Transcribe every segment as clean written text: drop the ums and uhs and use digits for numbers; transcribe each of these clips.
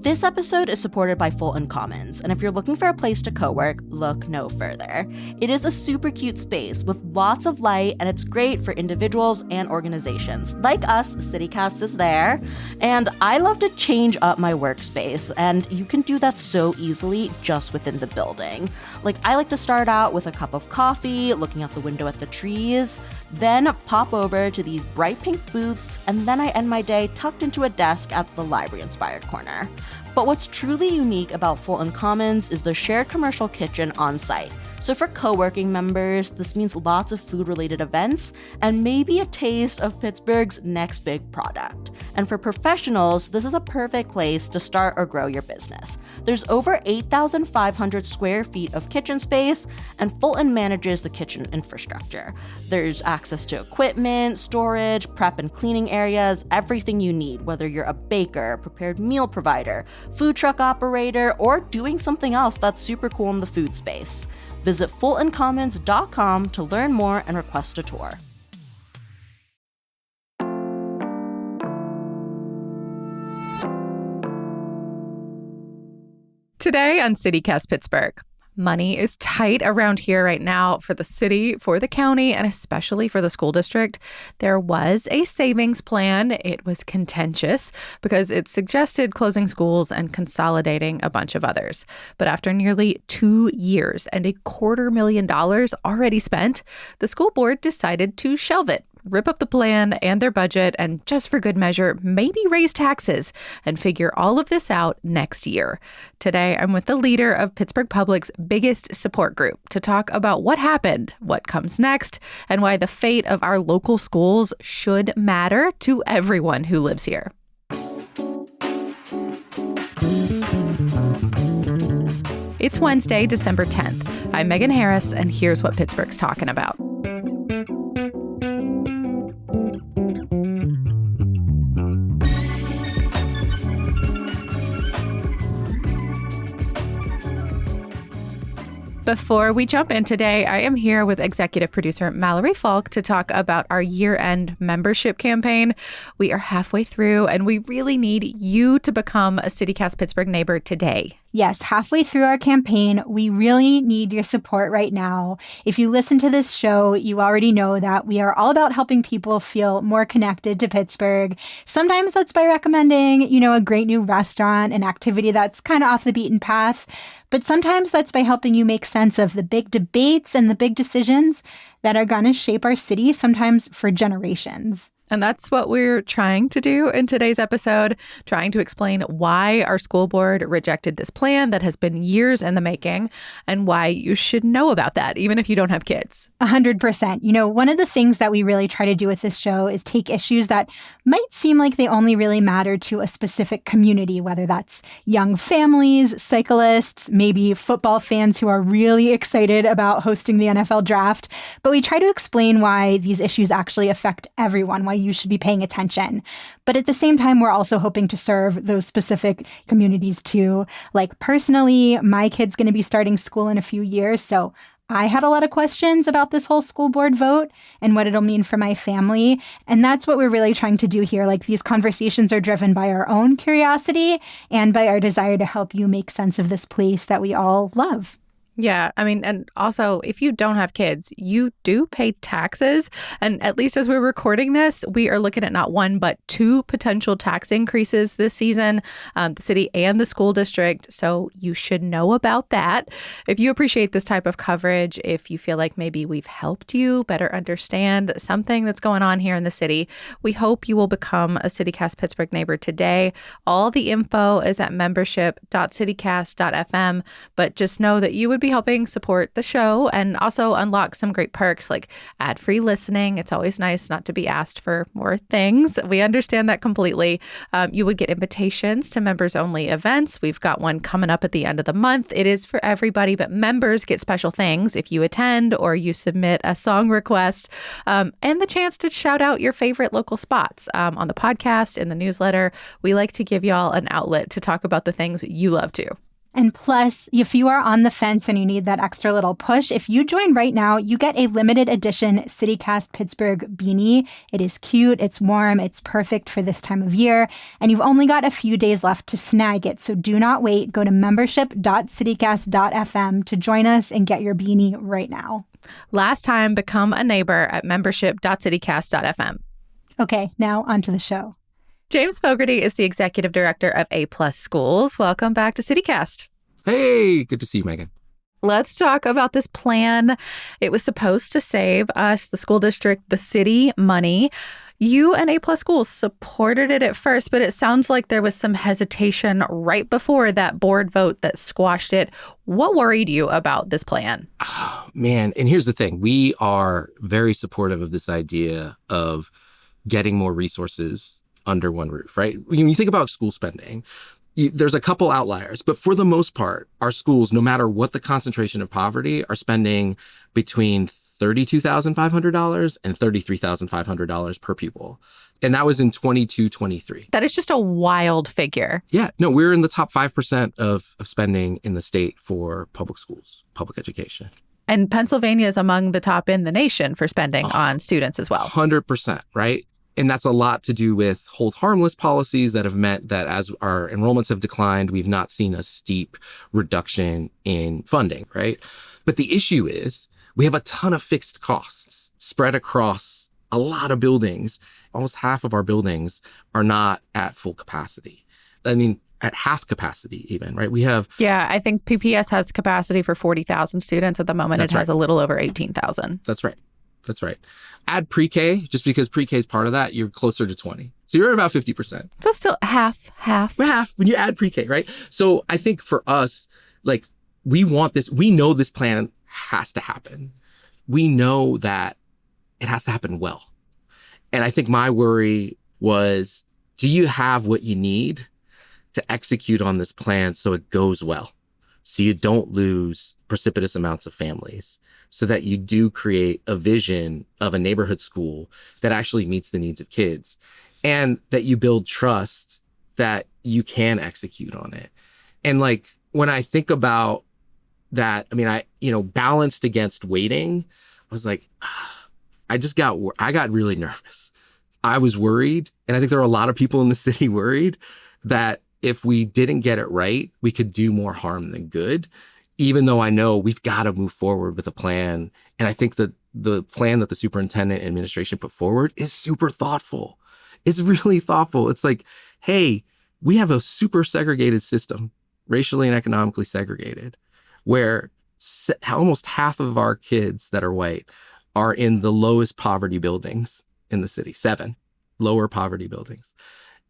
This episode is supported by Fulton Commons, and if you're looking for a place to co-work, look no further. It is a super cute space with lots of light, and it's great for individuals and organizations. Like us, CityCast is there, and I love to change up my workspace, and you can do that so easily just within the building. Like, I like to start out with a cup of coffee, looking out the window at the trees, then pop over to these bright pink booths, and then I end my day tucked into a desk at the library-inspired corner. But what's truly unique about Fulton Commons is the shared commercial kitchen on site. So for co-working members, this means lots of food-related events and maybe a taste of Pittsburgh's next big product. And for professionals, this is a perfect place to start or grow your business. There's over 8,500 square feet of kitchen space, and Fulton manages the kitchen infrastructure. There's access to equipment, storage, prep and cleaning areas, everything you need, whether you're a baker, prepared meal provider, food truck operator, or doing something else that's super cool in the food space. Visit fultoncommons.com to learn more and request a tour. Today on CityCast Pittsburgh, money is tight around here right now for the city, for the county, and especially for the school district. There was a savings plan. It was contentious because it suggested closing schools and consolidating a bunch of others. But after nearly 2 years and $250,000 already spent, the school board decided to shelve it, rip up the plan and their budget, and just for good measure, maybe raise taxes and figure all of this out next year. Today, I'm with the leader of Pittsburgh Public's biggest support group to talk about what happened, what comes next, and why the fate of our local schools should matter to everyone who lives here. It's Wednesday, December 10th. I'm Megan Harris, and here's what Pittsburgh's talking about. Before we jump in today, I am here with executive producer Mallory Falk to talk about our year-end membership campaign. We are halfway through, and we really need you to become a CityCast Pittsburgh neighbor today. Yes, halfway through our campaign, we really need your support right now. If you listen to this show, you already know that we are all about helping people feel more connected to Pittsburgh. Sometimes that's by recommending, a great new restaurant, an activity that's kind of off the beaten path. But sometimes that's by helping you make sense of the big debates and the big decisions that are going to shape our city, sometimes for generations. And that's what we're trying to do in today's episode, trying to explain why our school board rejected this plan that has been years in the making and why you should know about that, even if you don't have kids. 100%. One of the things that we really try to do with this show is take issues that might seem like they only really matter to a specific community, whether that's young families, cyclists, maybe football fans who are really excited about hosting the NFL draft. But we try to explain why these issues actually affect everyone, why you should be paying attention. But at the same time, we're also hoping to serve those specific communities too. Like personally, my kid's going to be starting school in a few years, so I had a lot of questions about this whole school board vote and what it'll mean for my family. And that's what we're really trying to do here. Like, these conversations are driven by our own curiosity and by our desire to help you make sense of this place that we all love. Yeah, and also, if you don't have kids, you do pay taxes. And at least as we're recording this, we are looking at not one, but two potential tax increases this season, the city and the school district. So you should know about that. If you appreciate this type of coverage, if you feel like maybe we've helped you better understand something that's going on here in the city, we hope you will become a CityCast Pittsburgh neighbor today. All the info is at membership.citycast.fm, but just know that you would be helping support the show and also unlock some great perks like ad-free listening. It's always nice not to be asked for more things. We understand that completely. You would get invitations to members-only events. We've got one coming up at the end of the month. It is for everybody, but members get special things if you attend or you submit a song request, and the chance to shout out your favorite local spots on the podcast, in the newsletter. We like to give y'all an outlet to talk about the things you love too. And plus, if you are on the fence and you need that extra little push, if you join right now, you get a limited edition CityCast Pittsburgh beanie. It is cute, it's warm, it's perfect for this time of year, and you've only got a few days left to snag it. So do not wait. Go to membership.citycast.fm to join us and get your beanie right now. Last time, become a neighbor at membership.citycast.fm. Okay, now onto the show. James Fogarty is the executive director of A+ Schools. Welcome back to CityCast. Hey, good to see you, Megan. Let's talk about this plan. It was supposed to save us, the school district, the city, money. You and A+ Schools supported it at first, but it sounds like there was some hesitation right before that board vote that squashed it. What worried you about this plan? Oh, man, and here's the thing. We are very supportive of this idea of getting more resources under one roof, right? When you think about school spending, there's a couple outliers, but for the most part, our schools, no matter what the concentration of poverty, are spending between $32,500 and $33,500 per pupil. And that was in 22-23. That is just a wild figure. Yeah, no, we're in the top 5% of spending in the state for public schools, public education. And Pennsylvania is among the top in the nation for spending on students as well. 100%, right? And that's a lot to do with hold harmless policies that have meant that as our enrollments have declined, we've not seen a steep reduction in funding, right? But the issue is we have a ton of fixed costs spread across a lot of buildings. Almost half of our buildings are not at full capacity. I mean, at half capacity even, right? We have... Yeah, I think PPS has capacity for 40,000 students. At the moment, it has a little over 18,000. That's right. That's right. Add pre-K, just because pre-K is part of that, you're closer to 20. So you're at about 50%. So still half. Half when you add pre-K, right? So I think for us, like, we want this. We know this plan has to happen. We know that it has to happen well. And I think my worry was, do you have what you need to execute on this plan so it goes well? So you don't lose precipitous amounts of families, so that you do create a vision of a neighborhood school that actually meets the needs of kids, and that you build trust that you can execute on it. And like, when I think about that, I mean, balanced against waiting, I was like, I got really nervous. I was worried. And I think there are a lot of people in the city worried that if we didn't get it right, we could do more harm than good, even though I know we've got to move forward with a plan. And I think that the plan that the superintendent and administration put forward is super thoughtful. It's really thoughtful. It's like, hey, we have a super segregated system, racially and economically segregated, where almost half of our kids that are white are in the lowest poverty buildings in the city, 7 lower poverty buildings.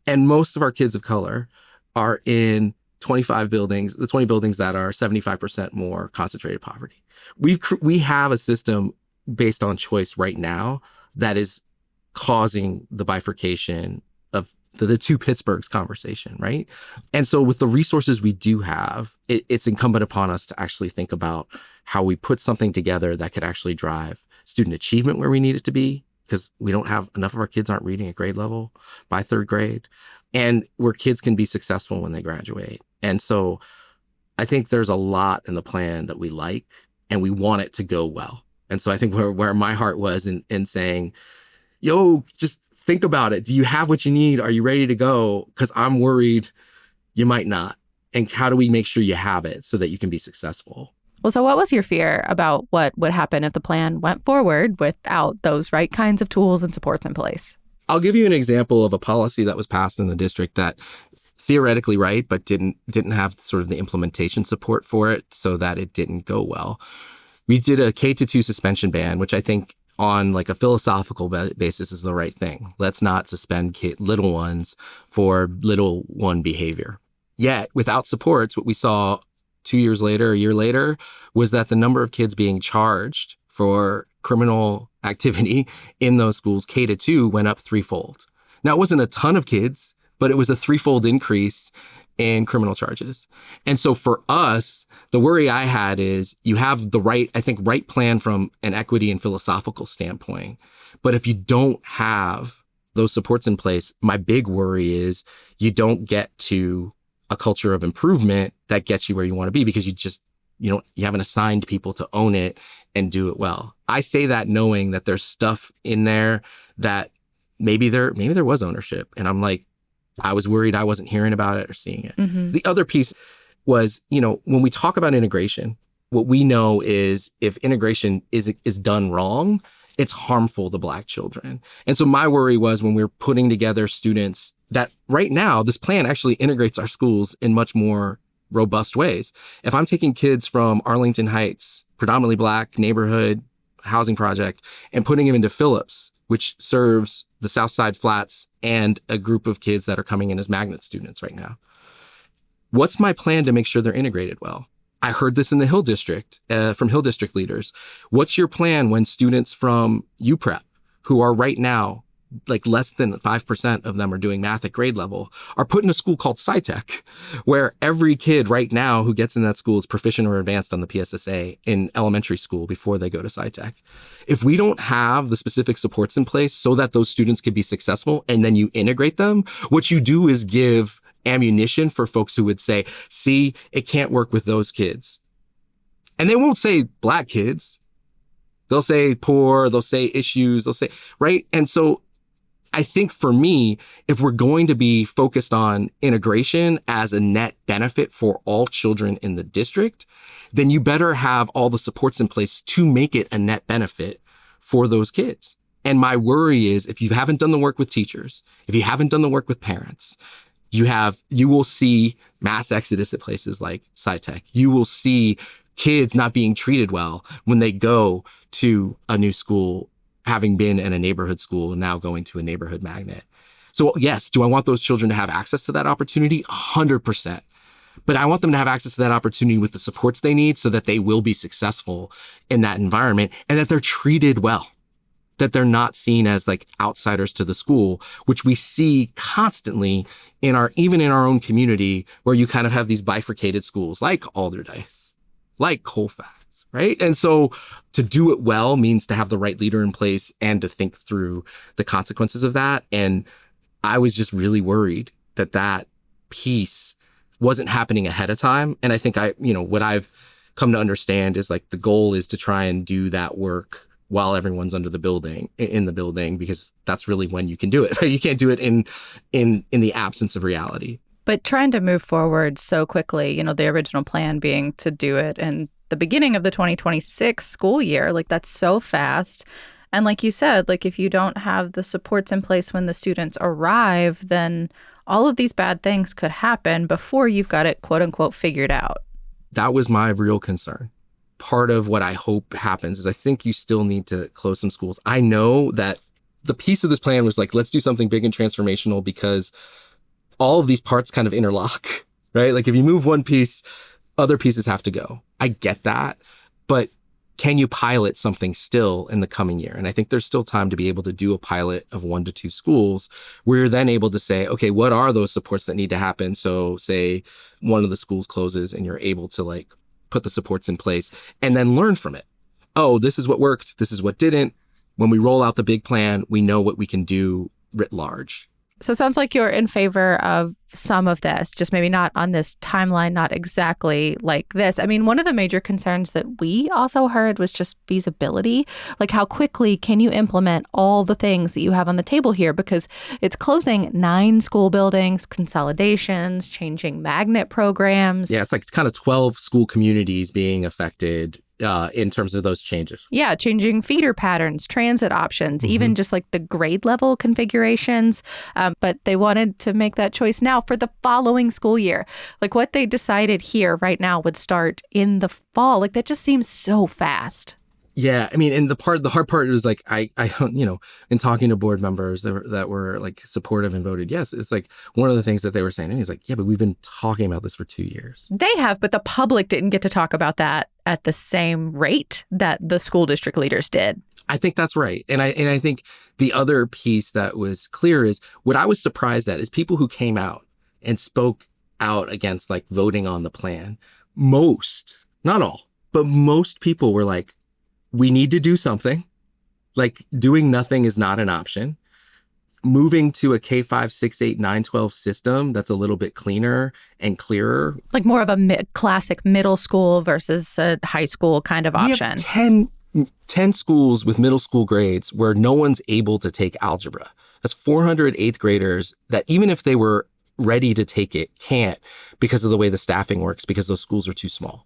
And most of our kids of color are in 25 buildings, the 20 buildings that are 75% more concentrated poverty. We have a system based on choice right now that is causing the bifurcation of the two Pittsburghs conversation, right? And so with the resources we do have, it's incumbent upon us to actually think about how we put something together that could actually drive student achievement where we need it to be, because we don't have enough of our kids aren't reading at grade level by 3rd grade, and where kids can be successful when they graduate. And so I think there's a lot in the plan that we like, and we want it to go well. And so I think where my heart was in saying, yo, just think about it. Do you have what you need? Are you ready to go? Because I'm worried you might not. And how do we make sure you have it so that you can be successful? Well, so what was your fear about what would happen if the plan went forward without those right kinds of tools and supports in place? I'll give you an example of a policy that was passed in the district that theoretically right, but didn't have sort of the implementation support for it, so that it didn't go well. We did a K-2 suspension ban, which I think on like a philosophical basis is the right thing. Let's not suspend little ones for little one behavior. Yet without supports, what we saw 2 years later, a year later, was that the number of kids being charged for criminal activity in those schools, K-2, went up 3-fold. Now, it wasn't a ton of kids, but it was a 3-fold increase in criminal charges. And so for us, the worry I had is you have the right plan from an equity and philosophical standpoint. But if you don't have those supports in place, my big worry is you don't get to a culture of improvement that gets you where you want to be, because you haven't assigned people to own it and do it well. I say that knowing that there's stuff in there that maybe there was ownership. And I'm like, I was worried I wasn't hearing about it or seeing it. Mm-hmm. The other piece was, when we talk about integration, what we know is if integration is done wrong, it's harmful to Black children. And so my worry was when we were putting together students that right now, this plan actually integrates our schools in much more robust ways. If I'm taking kids from Arlington Heights, predominantly Black neighborhood housing project, and putting them into Phillips, which serves the Southside Flats and a group of kids that are coming in as magnet students right now. What's my plan to make sure they're integrated well? I heard this in the Hill District, from Hill District leaders. What's your plan when students from UPrep, who are right now, like less than 5% of them are doing math at grade level, are put in a school called SciTech, where every kid right now who gets in that school is proficient or advanced on the PSSA in elementary school before they go to SciTech. If we don't have the specific supports in place so that those students can be successful and then you integrate them, what you do is give ammunition for folks who would say, see, it can't work with those kids. And they won't say Black kids. They'll say poor, they'll say issues, they'll say, right? And so I think for me, if we're going to be focused on integration as a net benefit for all children in the district, then you better have all the supports in place to make it a net benefit for those kids. And my worry is if you haven't done the work with teachers, if you haven't done the work with parents, you will see mass exodus at places like SciTech. You will see kids not being treated well when they go to a new school, having been in a neighborhood school and now going to a neighborhood magnet. So yes, do I want those children to have access to that opportunity? 100%. But I want them to have access to that opportunity with the supports they need so that they will be successful in that environment and that they're treated well, that they're not seen as like outsiders to the school, which we see constantly even in our own community, where you kind of have these bifurcated schools like Alderdice, like Colfax, right? And so to do it well means to have the right leader in place and to think through the consequences of that. And I was just really worried that piece wasn't happening ahead of time. And I think what I've come to understand is like the goal is to try and do that work while everyone's in the building, because that's really when you can do it, right? You can't do it in the absence of reality. But trying to move forward so quickly, the original plan being to do it in the beginning of the 2026 school year, like that's so fast. And like you said, like if you don't have the supports in place when the students arrive, then all of these bad things could happen before you've got it, quote unquote, figured out. That was my real concern. Part of what I hope happens is I think you still need to close some schools. I know that the piece of this plan was like, let's do something big and transformational because all of these parts kind of interlock, right? Like if you move one piece, other pieces have to go. I get that, but can you pilot something still in the coming year? And I think there's still time to be able to do a pilot of 1 to 2 schools where you're then able to say, okay, what are those supports that need to happen? So say one of the schools closes and you're able to like put the supports in place and then learn from it. Oh, this is what worked. This is what didn't. When we roll out the big plan, we know what we can do writ large. So it sounds like you're in favor of some of this, just maybe not on this timeline, not exactly like this. I mean, one of the major concerns that we also heard was just feasibility. Like how quickly can you implement all the things that you have on the table here? Because it's closing 9 school buildings, consolidations, changing magnet programs. Yeah, it's like kind of 12 school communities being affected in terms of those changes. Yeah, changing feeder patterns, transit options, even just like the grade level configurations. But they wanted to make that choice now for the following school year. Like what they decided here right now would start in the fall. Like that just seems so fast. Yeah, I mean, and the hard part is like I in talking to board members that were like supportive and voted yes, it's like one of the things that they were saying, and he's like, yeah, but we've been talking about this for 2 years. They have, but the public didn't get to talk about that at the same rate that the school district leaders did. I think that's right. And I think the other piece that was clear is what I was surprised at is people who came out and spoke out against like voting on the plan. Most, not all, but most people were like, we need to do something. Like doing nothing is not an option. moving to a K-5, 6, 8, 9, 12 system that's a little bit cleaner and clearer. Like more of a classic middle school versus a high school kind of option. We have 10 schools with middle school grades where no one's able to take algebra. That's 400 eighth graders that even if they were ready to take it, can't because of the way the staffing works, because those schools are too small.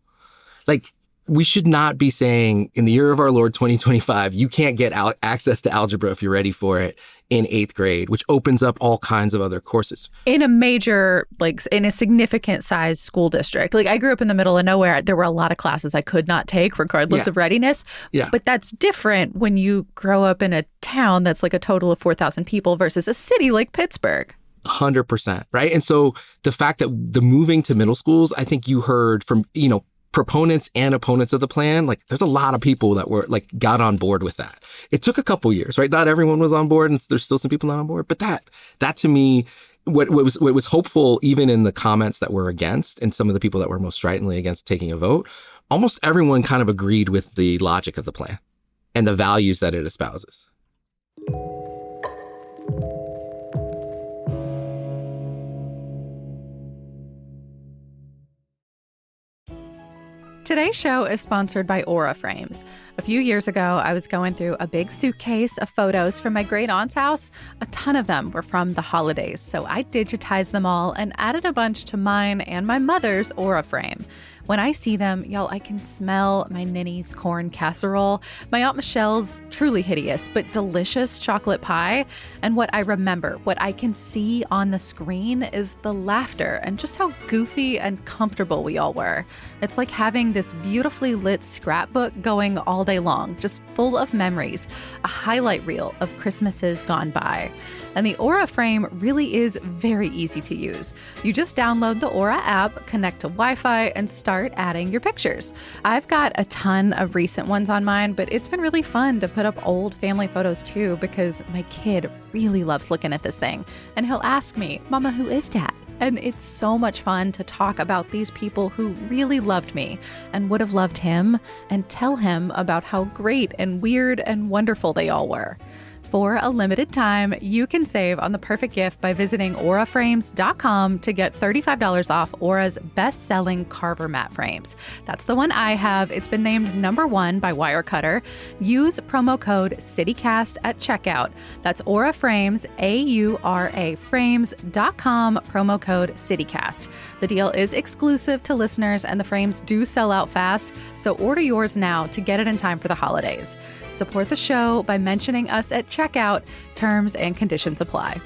Like, we should not be saying in the year of our Lord 2025, you can't get access to algebra if you're ready for it in 8th grade, which opens up all kinds of other courses. In a major, like in a significant size school district. Like I grew up in the middle of nowhere. There were a lot of classes I could not take regardless of readiness. Yeah. But that's different when you grow up in a town that's like a total of 4,000 people versus a city like Pittsburgh. 100%, right? And so the fact that the moving to middle schools, I think you heard from, proponents and opponents of the plan, like there's a lot of people that were like got on board with that. It took a couple years, right? Not everyone was on board and there's still some people not on board, but that to me, what was hopeful even in the comments that were against and some of the people that were most stridently against taking a vote, almost everyone kind of agreed with the logic of the plan and the values that it espouses. Today's show is sponsored by Aura Frames. A few years ago, I was going through a big suitcase of photos from my great aunt's house. A ton of them were from the holidays, so I digitized them all and added a bunch to mine and my mother's Aura Frame. When I see them, y'all, I can smell my Ninny's corn casserole, my Aunt Michelle's truly hideous but delicious chocolate pie, and what I remember, what I can see on the screen is the laughter and just how goofy and comfortable we all were. It's like having this beautifully lit scrapbook going all day long, just full of memories, a highlight reel of Christmases gone by. And the Aura Frame really is very easy to use. You just download the Aura app, connect to Wi-Fi, and start adding your pictures. I've got a ton of recent ones on mine, but it's been really fun to put up old family photos too, because my kid really loves looking at this thing. And he'll ask me, "Mama, who is Dad?" And it's so much fun to talk about these people who really loved me and would have loved him and tell him about how great and weird and wonderful they all were. For a limited time, you can save on the perfect gift by visiting auraframes.com to get $35 off Aura's best-selling Carver mat frames. That's the one I have. It's been named #1 by Wirecutter. Use promo code CityCast at checkout. That's Aura Frames, AURA frames.com, promo code CityCast. The deal is exclusive to listeners and the frames do sell out fast, so order yours now to get it in time for the holidays. Support the show by mentioning us at checkout. Terms and conditions apply.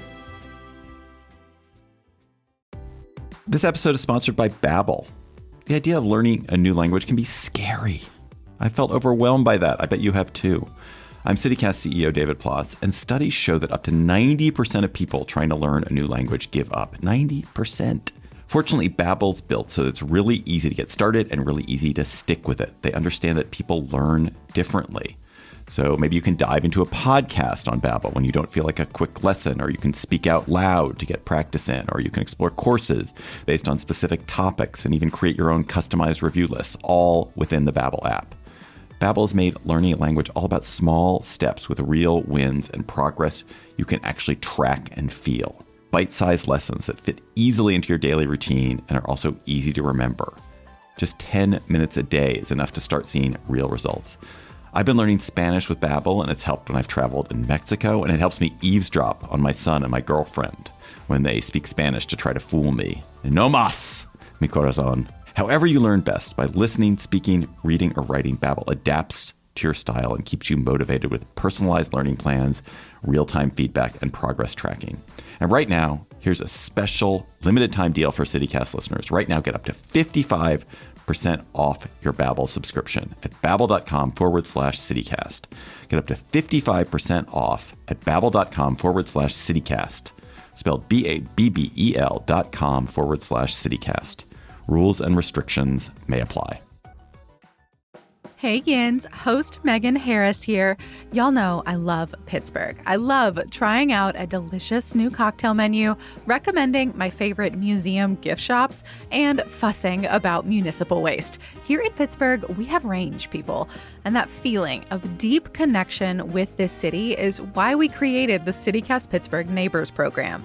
This episode is sponsored by Babbel. The idea of learning a new language can be scary. I felt overwhelmed by that. I bet you have too. I'm CityCast CEO David Plotz, and studies show that up to 90% of people trying to learn a new language give up. 90%. Fortunately, Babbel's built so it's really easy to get started and really easy to stick with it. They understand that people learn differently. So maybe you can dive into a podcast on Babbel when you don't feel like a quick lesson, or you can speak out loud to get practice in, or you can explore courses based on specific topics and even create your own customized review lists, all within the Babbel app. Babbel has made learning a language all about small steps with real wins and progress you can actually track and feel. Bite-sized lessons that fit easily into your daily routine and are also easy to remember. Just 10 minutes a day is enough to start seeing real results. I've been learning Spanish with Babbel, and it's helped when I've traveled in Mexico, and it helps me eavesdrop on my son and my girlfriend when they speak Spanish to try to fool me. No más, mi corazón. However you learn best, by listening, speaking, reading, or writing, Babbel adapts to your style and keeps you motivated with personalized learning plans, real-time feedback, and progress tracking. And right now, here's a special limited-time deal for CityCast listeners. Right now, get up to 55% off your Babbel subscription at babbel.com/CityCast. Get up to 55% off at babbel.com/CityCast. Spelled BABBEL.com/CityCast. Rules and restrictions may apply. Hey Yins, host Megan Harris here. Y'all know I love Pittsburgh. I love trying out a delicious new cocktail menu, recommending my favorite museum gift shops, and fussing about municipal waste. Here in Pittsburgh, we have range, people. And that feeling of deep connection with this city is why we created the CityCast Pittsburgh Neighbors program.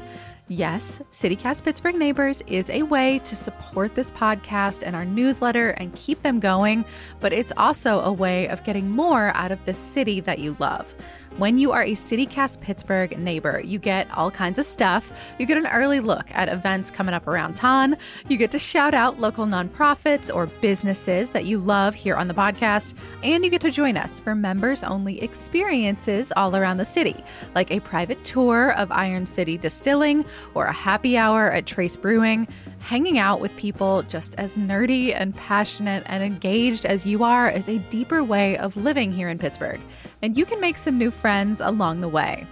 Yes, CityCast Pittsburgh Neighbors is a way to support this podcast and our newsletter and keep them going, but it's also a way of getting more out of the city that you love. When you are a CityCast Pittsburgh neighbor, you get all kinds of stuff. You get an early look at events coming up around town. You get to shout out local nonprofits or businesses that you love here on the podcast. And you get to join us for members-only experiences all around the city, like a private tour of Iron City Distilling or a happy hour at Trace Brewing. Hanging out with people just as nerdy and passionate and engaged as you are is a deeper way of living here in Pittsburgh. And you can make some new friends along the way.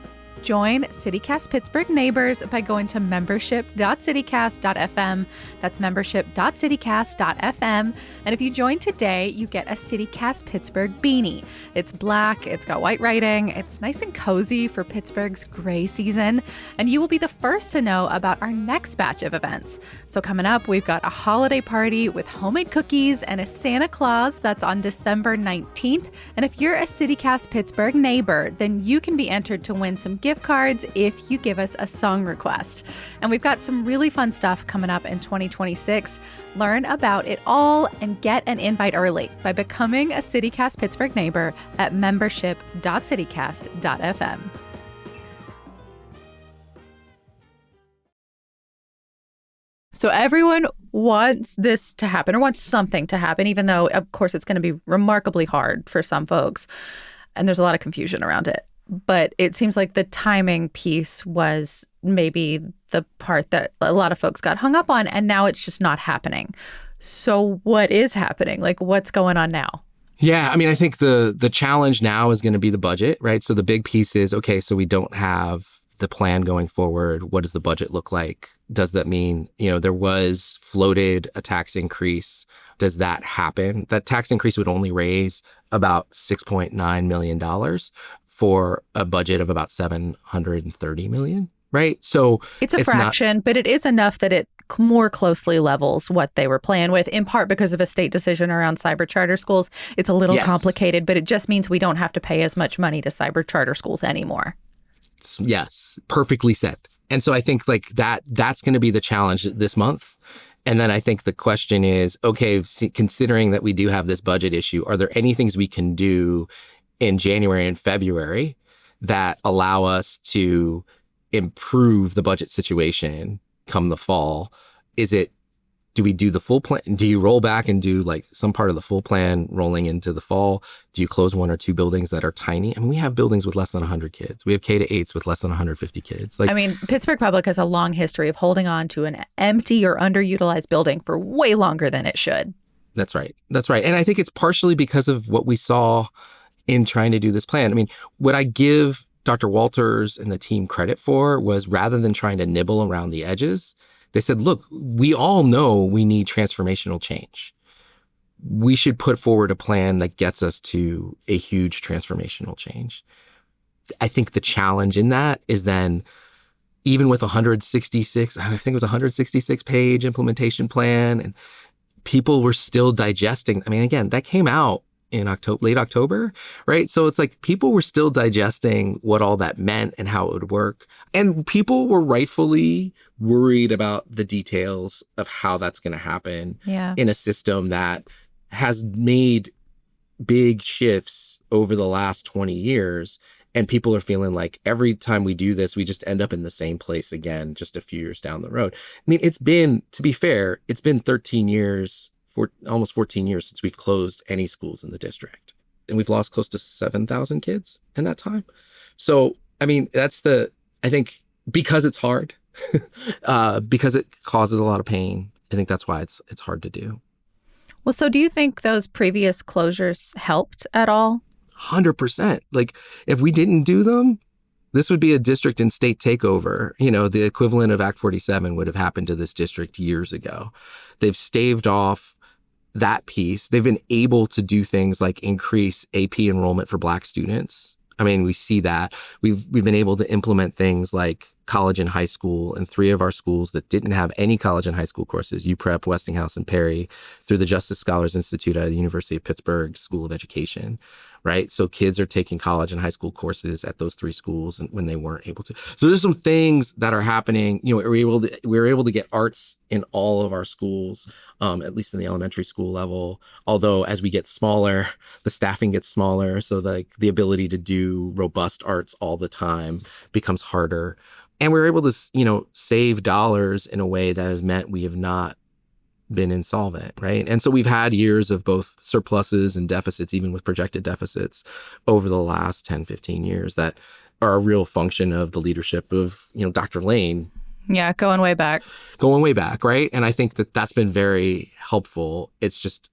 Join CityCast Pittsburgh Neighbors by going to membership.citycast.fm. That's membership.citycast.fm. And if you join today, you get a CityCast Pittsburgh beanie. It's black, it's got white writing, it's nice and cozy for Pittsburgh's gray season. And you will be the first to know about our next batch of events. So coming up, we've got a holiday party with homemade cookies and a Santa Claus that's on December 19th. And if you're a CityCast Pittsburgh neighbor, then you can be entered to win some gift cards if you give us a song request. And we've got some really fun stuff coming up in 2026. Learn about it all and get an invite early by becoming a CityCast Pittsburgh neighbor at membership.citycast.fm. So everyone wants this to happen or wants something to happen, even though, of course, it's going to be remarkably hard for some folks. And there's a lot of confusion around it. But it seems like the timing piece was maybe the part that a lot of folks got hung up on, and now it's just not happening. So what is happening? Like, what's going on now? Yeah, I mean, I think the challenge now is going to be the budget, right? So the big piece is, okay, so we don't have the plan going forward. What does the budget look like? Does that mean, there was floated a tax increase? Does that happen? That tax increase would only raise about $6.9 million for a budget of about $730 million, right? So it's a fraction, but it is enough that it more closely levels what they were playing with, in part because of a state decision around cyber charter schools. It's a little complicated, but it just means we don't have to pay as much money to cyber charter schools anymore. Yes, perfectly said. And so I think that's going to be the challenge this month. And then I think the question is, okay, considering that we do have this budget issue, are there any things we can do in January and February that allow us to improve the budget situation come the fall? Do we do the full plan? Do you roll back and do some part of the full plan rolling into the fall? Do you close one or two buildings that are tiny? I mean, we have buildings with less than 100 kids. We have K-8s with less than 150 kids. Pittsburgh Public has a long history of holding on to an empty or underutilized building for way longer than it should. That's right. And I think it's partially because of what we saw in trying to do this plan. I mean, what I give Dr. Walters and the team credit for was, rather than trying to nibble around the edges, they said, look, we all know we need transformational change. We should put forward a plan that gets us to a huge transformational change. I think the challenge in that is then, even with 166 page implementation plan, and people were still digesting. I mean, again, that came out in late October, right? So it's people were still digesting what all that meant and how it would work. And people were rightfully worried about the details of how that's going to happen in a system that has made big shifts over the last 20 years. And people are feeling like every time we do this, we just end up in the same place again, just a few years down the road. I mean, to be fair, it's been 13 years, almost 14 years since we've closed any schools in the district. And we've lost close to 7,000 kids in that time. So, I mean, I think because it's hard, because it causes a lot of pain, I think that's why it's hard to do. Well, so do you think those previous closures helped at all? 100%. If we didn't do them, this would be a district and state takeover. The equivalent of Act 47 would have happened to this district years ago. They've staved off that piece. They've been able to do things like increase AP enrollment for Black students. I mean, we see that. We've been able to implement things like college and high school in 3 of our schools that didn't have any college and high school courses, UPrep, Westinghouse, and Perry, through the Justice Scholars Institute at the University of Pittsburgh School of Education, right? So kids are taking college and high school courses at those 3 schools and when they weren't able to. So there's some things that are happening. You know, we're able to get arts in all of our schools, at least in the elementary school level. Although as we get smaller, the staffing gets smaller. So the ability to do robust arts all the time becomes harder. And we're able to, save dollars in a way that has meant we have not been insolvent, right? And so we've had years of both surpluses and deficits, even with projected deficits over the last 10, 15 years that are a real function of the leadership of, Dr. Lane. Yeah, going way back. Going way back, right? And I think that that's been very helpful. It's just,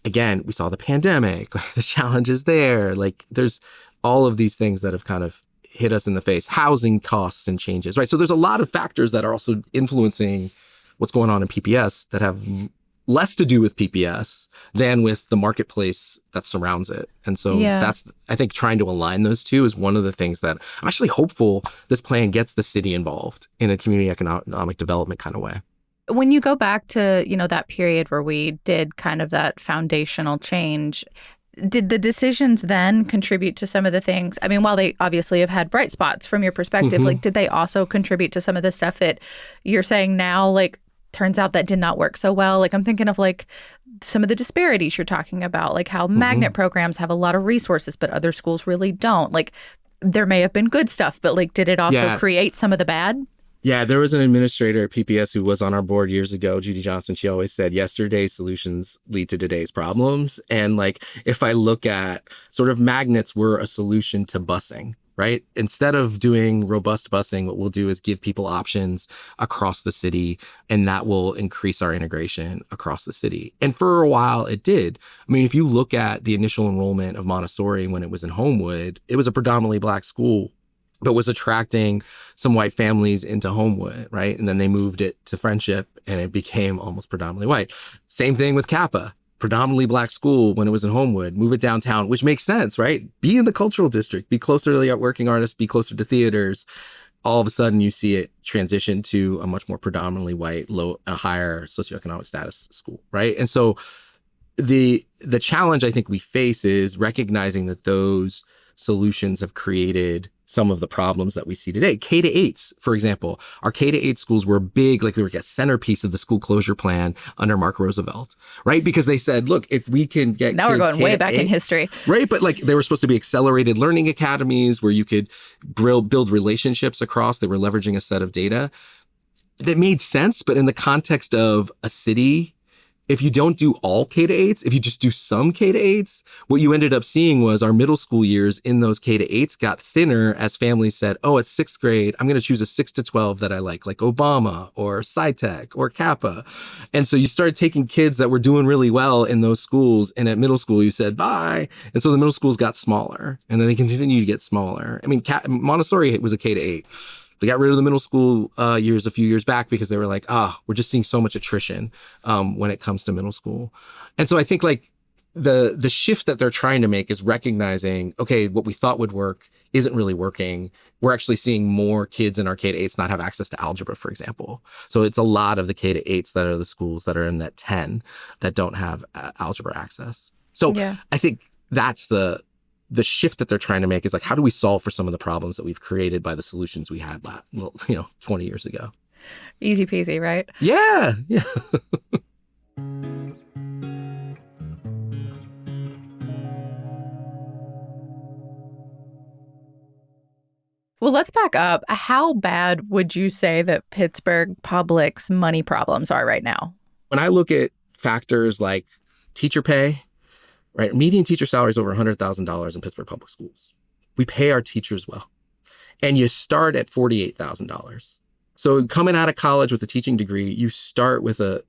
again, we saw the pandemic, the challenges there. Like there's all of these things that have kind of hit us in the face, housing costs and changes, right? So there's a lot of factors that are also influencing what's going on in PPS that have less to do with PPS than with the marketplace that surrounds it. And so that's, I think, trying to align those two is one of the things that I'm actually hopeful this plan gets the city involved in a community economic development kind of way. When you go back to, that period where we did kind of that foundational change, did the decisions then contribute to some of the things? I mean, while they obviously have had bright spots from your perspective, like, did they also contribute to some of the stuff that you're saying now, like, turns out that did not work so well? Like, I'm thinking of like some of the disparities you're talking about, like how magnet programs have a lot of resources, but other schools really don't. Like, there may have been good stuff, but like, did it also create some of the bad? Yeah, there was an administrator at PPS who was on our board years ago, Judy Johnson. She always said, yesterday's solutions lead to today's problems. And like, if I look at sort of magnets were a solution to busing, right? Instead of doing robust busing, what we'll do is give people options across the city, and that will increase our integration across the city. And for a while, it did. I mean, if you look at the initial enrollment of Montessori when it was in Homewood, it was a predominantly Black school, but was attracting some white families into Homewood, right? And then they moved it to Friendship and it became almost predominantly white. Same thing with Kappa, predominantly Black school when it was in Homewood, move it downtown, which makes sense, right? Be in the cultural district, be closer to the working artists, be closer to theaters. All of a sudden you see it transition to a much more predominantly white, a higher socioeconomic status school, right? And so the challenge I think we face is recognizing that those solutions have created some of the problems that we see today. K-8s, for example, our K-8 schools were big, like they were a centerpiece of the school closure plan under Mark Roosevelt, right? Because they said, look, if we can get now kids we're going way back in history, right? But like they were supposed to be accelerated learning academies where you could build relationships across. They were leveraging a set of data that made sense, but in the context of a city, if you don't do all K-8s, if you just do some K-8s, what you ended up seeing was our middle school years in those K-8s got thinner as families said, oh, it's 6th grade, I'm going to choose a 6 to 12 that I like Obama or SciTech or Kappa. And so you started taking kids that were doing really well in those schools, and at middle school you said, bye. And so the middle schools got smaller, and then they continue to get smaller. I mean, Montessori was a K-8. They got rid of the middle school years a few years back because they were like, we're just seeing so much attrition when it comes to middle school. And so I think like the shift that they're trying to make is recognizing, okay, what we thought would work isn't really working. We're actually seeing more kids in our K-8s not have access to algebra, for example. So it's a lot of the K-8s that are the schools that are in that 10 that don't have algebra access. So I think that's the shift that they're trying to make is like, how do we solve for some of the problems that we've created by the solutions we had, 20 years ago? Easy peasy, right? Yeah. Well, let's back up. How bad would you say that Pittsburgh Public's money problems are right now? When I look at factors like teacher pay, right? Median teacher salary is over $100,000 in Pittsburgh Public Schools. We pay our teachers well. And you start at $48,000. So coming out of college with a teaching degree, you start with a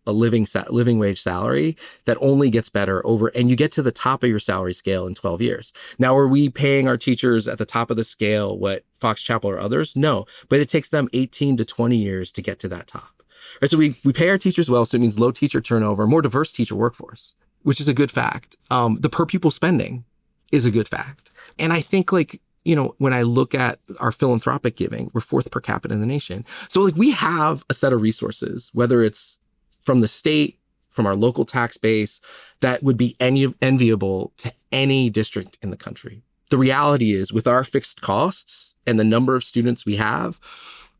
living wage salary that only gets better and you get to the top of your salary scale in 12 years. Now, are we paying our teachers at the top of the scale what Fox Chapel or others? No, but it takes them 18 to 20 years to get to that top. Right? So we pay our teachers well, so it means low teacher turnover, more diverse teacher workforce, which is a good fact. The per pupil spending is a good fact. And I think when I look at our philanthropic giving, we're 4th per capita in the nation. So we have a set of resources, whether it's from the state, from our local tax base, that would be enviable to any district in the country. The reality is, with our fixed costs and the number of students we have,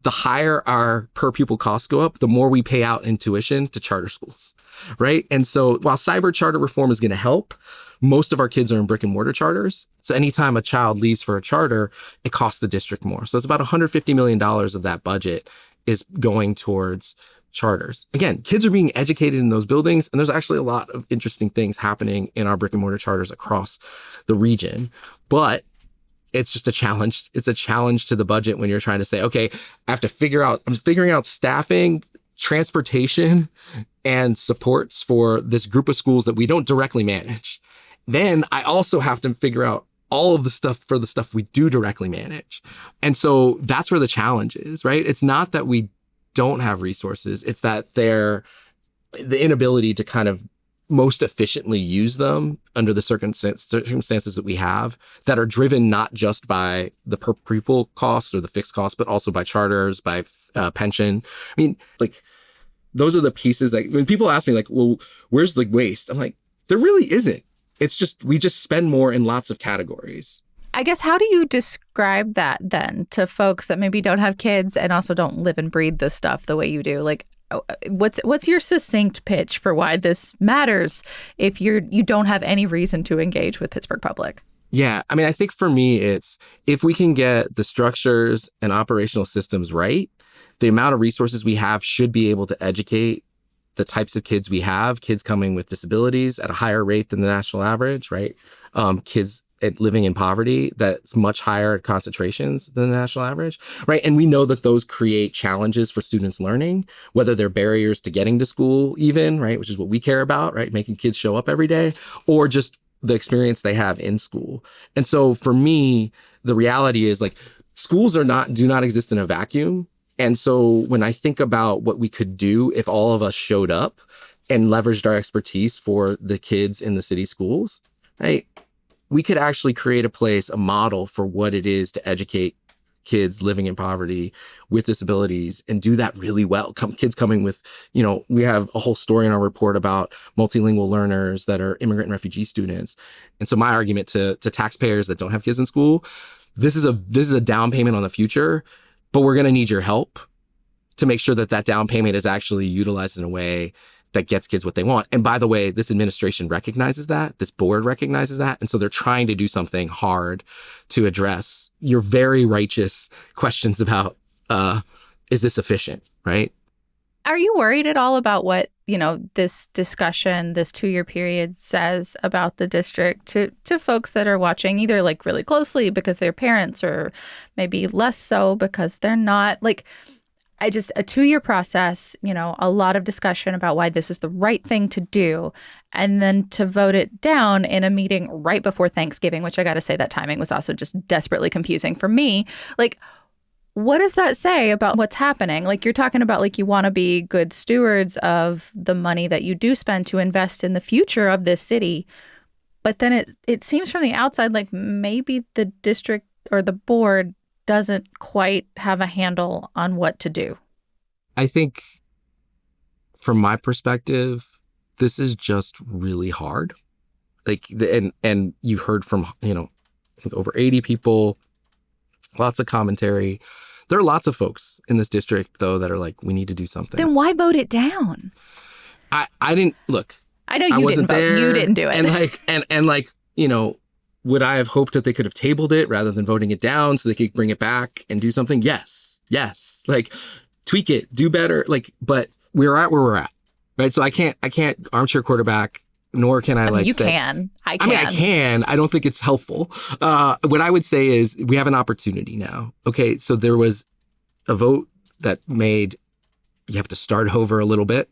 the higher our per pupil costs go up, the more we pay out in tuition to charter schools, right? And so while cyber charter reform is going to help, most of our kids are in brick and mortar charters. So anytime a child leaves for a charter, it costs the district more. So it's about $150 million of that budget is going towards charters. Again, kids are being educated in those buildings, and there's actually a lot of interesting things happening in our brick and mortar charters across the region. But it's just a challenge. It's a challenge to the budget when you're trying to say, okay, I'm figuring out staffing, transportation, and supports for this group of schools that we don't directly manage. Then I also have to figure out all of the stuff for the stuff we do directly manage. And so that's where the challenge is, right? It's not that we don't have resources. It's that the inability to kind of most efficiently use them under the circumstances that we have, that are driven not just by the per pupil costs or the fixed costs, but also by charters, by pension. I mean, those are the pieces that when people ask me well, where's the waste? I'm like, there really isn't. It's just, we just spend more in lots of categories. I guess, how do you describe that then to folks that maybe don't have kids and also don't live and breathe this stuff the way you do? What's your succinct pitch for why this matters if you don't have any reason to engage with Pittsburgh Public? Yeah, I mean, I think for me, it's if we can get the structures and operational systems right, the amount of resources we have should be able to educate the types of kids we have, kids coming with disabilities at a higher rate than the national average, right? Kids living in poverty, that's much higher concentrations than the national average, right? And we know that those create challenges for students learning, whether they're barriers to getting to school even, right? Which is what we care about, right? Making kids show up every day, or just the experience they have in school. And so for me, the reality is schools do not exist in a vacuum. And so when I think about what we could do if all of us showed up and leveraged our expertise for the kids in the city schools, right? We could actually create a model for what it is to educate kids living in poverty with disabilities and do that really well. Kids coming with, we have a whole story in our report about multilingual learners that are immigrant and refugee students. And so my argument to taxpayers that don't have kids in school, this is a down payment on the future, but we're going to need your help to make sure that down payment is actually utilized in a way that gets kids what they want. And by the way, this administration recognizes that, this board recognizes that. And so they're trying to do something hard to address your very righteous questions about, is this efficient, right? Are you worried at all about what, this discussion, this 2-year period says about the district to folks that are watching either really closely because they're parents or maybe less so because they're not? A 2-year process, a lot of discussion about why this is the right thing to do, and then to vote it down in a meeting right before Thanksgiving, which I got to say that timing was also just desperately confusing for me. What does that say about what's happening? You're talking about you want to be good stewards of the money that you do spend to invest in the future of this city. But then it seems from the outside maybe the district or the board doesn't quite have a handle on what to do. I think from my perspective, this is just really hard. And you've heard from, I think over 80 people, lots of commentary. There are lots of folks in this district, though, that are we need to do something. Then why vote it down? I didn't look. I know you didn't vote. There, you didn't do it. And would I have hoped that they could have tabled it rather than voting it down so they could bring it back and do something? Yes. Tweak it, do better. But we're at where we're at, right? So I can't armchair quarterback, nor can I you say, can. I can. I don't think it's helpful. What I would say is we have an opportunity now. Okay, so there was a vote that made you have to start over a little bit.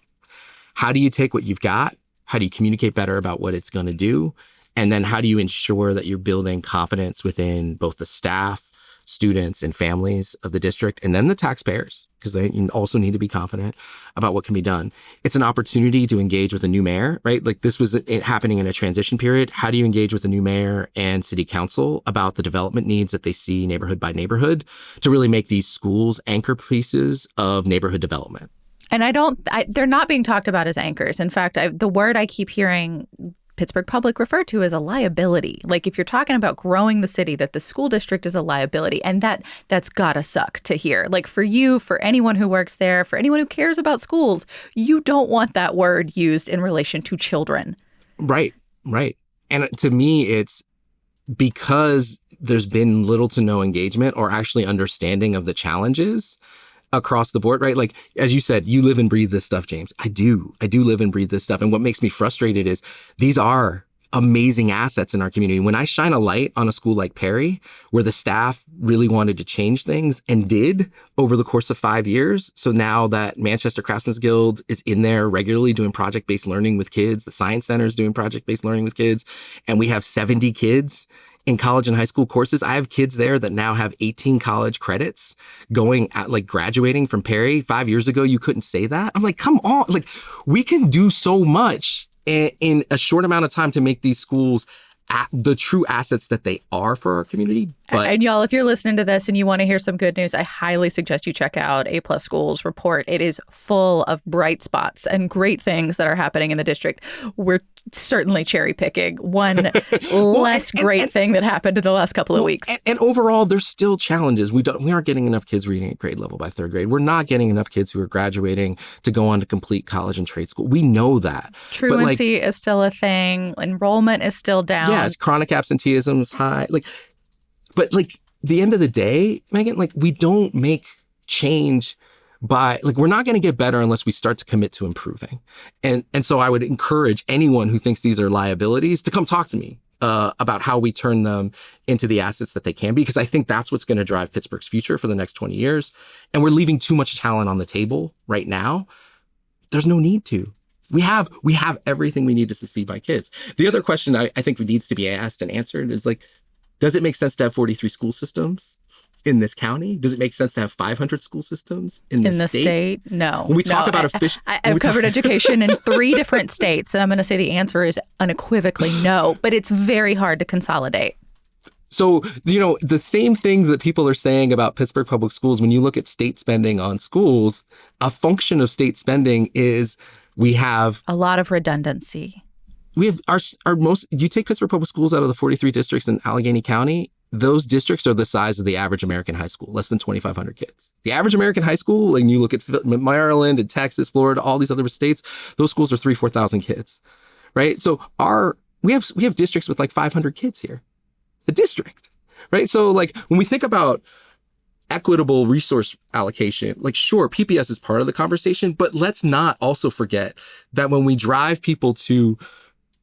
How do you take what you've got? How do you communicate better about what it's going to do? And then how do you ensure that you're building confidence within both the staff, students and families of the district, and then the taxpayers, because they also need to be confident about what can be done. It's an opportunity to engage with a new mayor, right? Like this was it happening in a transition period. How do you engage with a new mayor and city council about the development needs that they see neighborhood by neighborhood to really make these schools anchor pieces of neighborhood development? And they're not being talked about as anchors. In fact, the word I keep hearing Pittsburgh Public referred to as a liability. Like if you're talking about growing the city, that the school district is a liability. And that's gotta suck to hear. Like for you, for anyone who works there, for anyone who cares about schools, you don't want that word used in relation to children. Right. And to me, it's because there's been little to no engagement or actually understanding of the challenges across the board, right? Like, as you said, you live and breathe this stuff, James. I do live and breathe this stuff. And what makes me frustrated is these are amazing assets in our community. When I shine a light on a school like Perry, where the staff really wanted to change things and did over the course of 5 years. So now that Manchester Craftsmen's Guild is in there regularly doing project-based learning with kids, the Science Center is doing project-based learning with kids, and we have 70 kids in college and high school courses. I have kids there that now have 18 college credits going at graduating from Perry. 5 years ago, you couldn't say that. I'm like, come on. Like, we can do so much in a short amount of time to make these schools the true assets that they are for our community. And y'all, if you're listening to this and you want to hear some good news, I highly suggest you check out A+ Schools report. It is full of bright spots and great things that are happening in the district. We're certainly cherry picking one less great thing that happened in the last couple of weeks. And overall, there's still challenges. We aren't getting enough kids reading at grade level by third grade. We're not getting enough kids who are graduating to go on to complete college and trade school. We know that. Truancy is still a thing. Enrollment is still down. Yeah, chronic absenteeism is high. But the end of the day, Megan, we don't make change by we're not going to get better unless we start to commit to improving. And so I would encourage anyone who thinks these are liabilities to come talk to me about how we turn them into the assets that they can be, because I think that's what's going to drive Pittsburgh's future for the next 20 years. And we're leaving too much talent on the table right now. There's no need to. We have everything we need to succeed by kids. The other question I think needs to be asked and answered is does it make sense to have 43 school systems in this county? Does it make sense to have 500 school systems in the state? No. When we talk about efficient... I've covered education in 3 different states, and I'm going to say the answer is unequivocally no, but it's very hard to consolidate. So, the same things that people are saying about Pittsburgh Public Schools, when you look at state spending on schools, a function of state spending is we have... a lot of redundancy. We have our most, you take Pittsburgh Public Schools out of the 43 districts in Allegheny County, those districts are the size of the average American high school, less than 2,500 kids. The average American high school, and you look at Maryland and Texas, Florida, all these other states, those schools are 4,000 kids, right? So we have districts with 500 kids here, a district, right? So when we think about equitable resource allocation, sure, PPS is part of the conversation, but let's not also forget that when we drive people to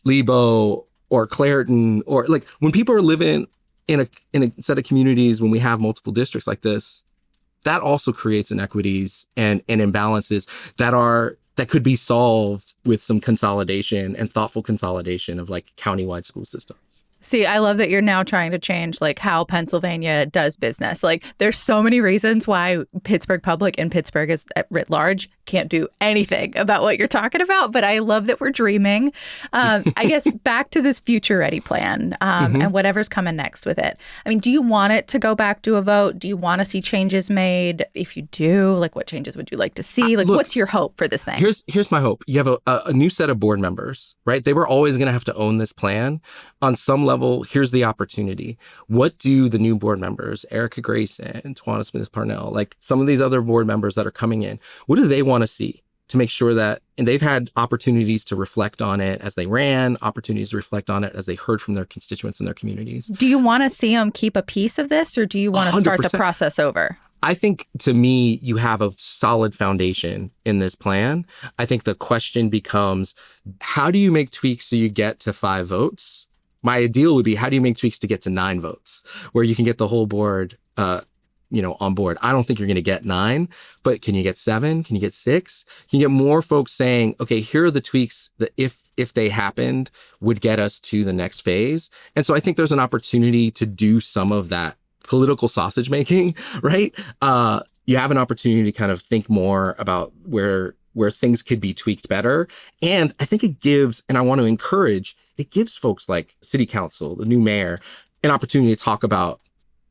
Lebo or Clairton, or when people are living in a set of communities, when we have multiple districts like this, that also creates inequities and imbalances that could be solved with some consolidation and thoughtful consolidation of countywide school systems. See, I love that you're now trying to change how Pennsylvania does business. There's so many reasons why Pittsburgh Public and Pittsburgh is writ large can't do anything about what you're talking about. But I love that we're dreaming. I guess back to this future ready plan and whatever's coming next with it. I mean, do you want it to go back to a vote? Do you want to see changes made? If you do, what changes would you like to see? Look, what's your hope for this thing? Here's my hope. You have a new set of board members, right? They were always going to have to own this plan on some level. Here's the opportunity. What do the new board members, Erica Grayson, Tawana Smith Parnell, some of these other board members that are coming in, what do they want to see to make sure that, and they've had opportunities to reflect on it as they ran, opportunities to reflect on it as they heard from their constituents in their communities. Do you want to see them keep a piece of this, or do you want to start the process over? I think, to me, you have a solid foundation in this plan. I think the question becomes, how do you make tweaks so you get to 5 votes? My ideal would be, how do you make tweaks to get to 9 votes, where you can get the whole board, on board? I don't think you're going to get 9, but can you get 7? Can you get 6? Can you get more folks saying, okay, here are the tweaks that if they happened would get us to the next phase? And so I think there's an opportunity to do some of that political sausage making, right? You have an opportunity to kind of think more about where things could be tweaked better. And I think it gives, and I want to encourage, it gives folks like city council, the new mayor, an opportunity to talk about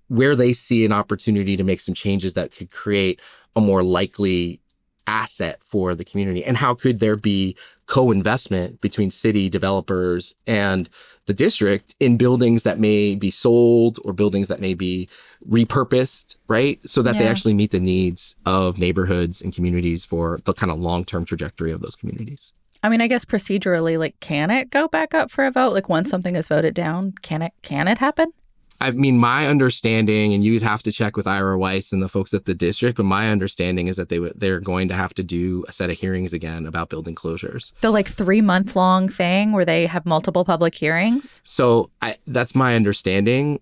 where they see an opportunity to make some changes that could create a more likely asset for the community. And how could there be co-investment between city developers and the district in buildings that may be sold or buildings that may be repurposed, right? So that they actually meet the needs of neighborhoods and communities for the kind of long-term trajectory of those communities. I mean, I guess procedurally, like, can it go back up for a vote? Like, once something is voted down, can it happen? I mean, my understanding, and you'd have to check with Ira Weiss and the folks at the district, but my understanding is that they're going to have to do a set of hearings again about building closures. The 3-month-long thing where they have multiple public hearings? So that's my understanding.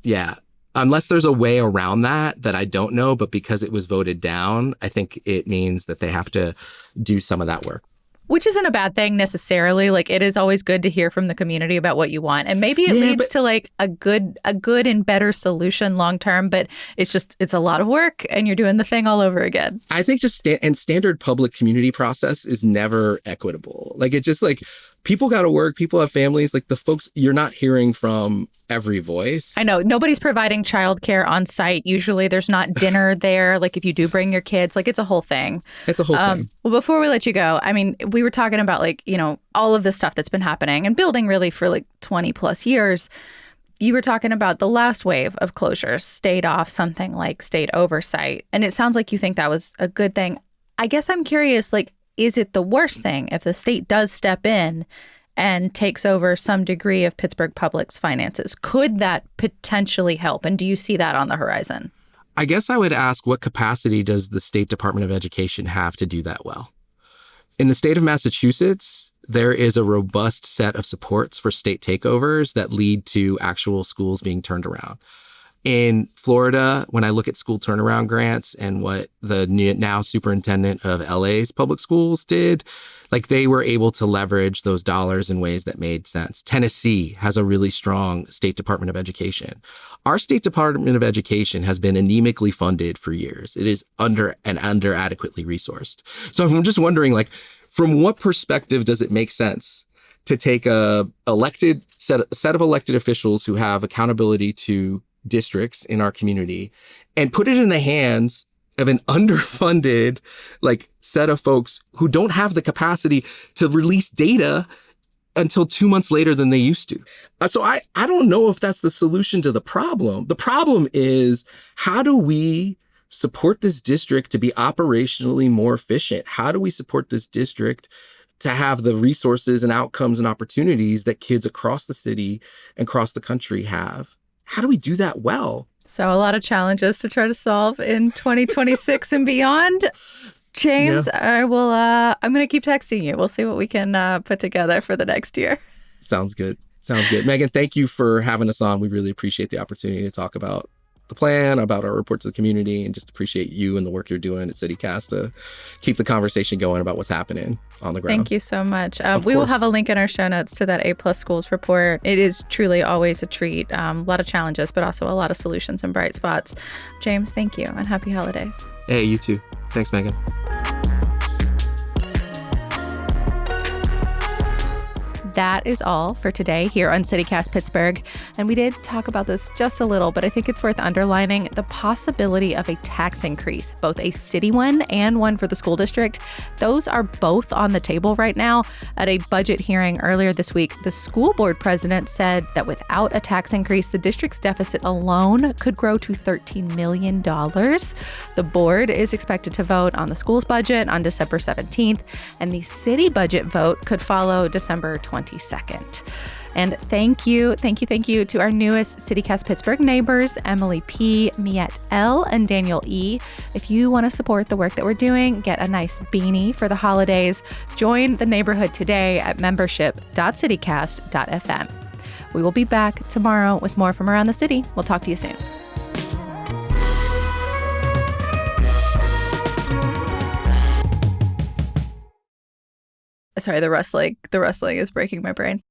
Yeah. Unless there's a way around that I don't know, but because it was voted down, I think it means that they have to do some of that work. Which isn't a bad thing necessarily. Like, it is always good to hear from the community about what you want. And maybe it leads to a good and better solution long term, but it's a lot of work and you're doing the thing all over again. I think standard public community process is never equitable. Like, it's just like people got to work, people have families, like the folks you're not hearing from every voice. I know nobody's providing childcare on site. Usually there's not dinner there. Like, if you do bring your kids, like, it's a whole thing. It's a whole thing. Well, before we let you go, I mean, we were talking about all of this stuff that's been happening and building really for 20 plus years. You were talking about the last wave of closures stayed off something like state oversight. And it sounds like you think that was a good thing. I guess I'm curious, is it the worst thing if the state does step in and takes over some degree of Pittsburgh Public's finances? Could that potentially help? And do you see that on the horizon? I guess I would ask, what capacity does the State Department of Education have to do that well? In the state of Massachusetts, there is a robust set of supports for state takeovers that lead to actual schools being turned around. In Florida, when I look at school turnaround grants and what the now superintendent of LA's public schools did, they were able to leverage those dollars in ways that made sense. Tennessee has a really strong State Department of Education. Our State Department of Education has been anemically funded for years. It is under adequately resourced. So I'm just wondering, from what perspective does it make sense to take a set of elected officials who have accountability to districts in our community and put it in the hands of an underfunded set of folks who don't have the capacity to release data until 2 months later than they used to? So I don't know if that's the solution to the problem. The problem is, how do we support this district to be operationally more efficient? How do we support this district to have the resources and outcomes and opportunities that kids across the city and across the country have? How do we do that well? So a lot of challenges to try to solve in 2026 and beyond. James, yeah. I'm going to keep texting you. We'll see what we can put together for the next year. Sounds good. Megan, thank you for having us on. We really appreciate the opportunity to talk about the plan, about our report to the community, and just appreciate you and the work you're doing at CityCast to keep the conversation going about what's happening on the ground. Thank you so much. We will have a link in our show notes to that A+ Schools report. It is truly always a treat. A lot of challenges, but also a lot of solutions and bright spots. James, thank you, and happy holidays. Hey, you too. Thanks, Megan. That is all for today here on CityCast Pittsburgh. And we did talk about this just a little, but I think it's worth underlining the possibility of a tax increase, both a city one and one for the school district. Those are both on the table right now. At a budget hearing earlier this week, the school board president said that without a tax increase, the district's deficit alone could grow to $13 million. The board is expected to vote on the school's budget on December 17th, and the city budget vote could follow December 22nd. And thank you to our newest CityCast Pittsburgh neighbors, Emily P., Miette L., and Daniel E. If you want to support the work that we're doing, get a nice beanie for the holidays. Join the neighborhood today at membership.citycast.fm. We will be back tomorrow with more from around the city. We'll talk to you soon. Sorry, the rustling is breaking my brain.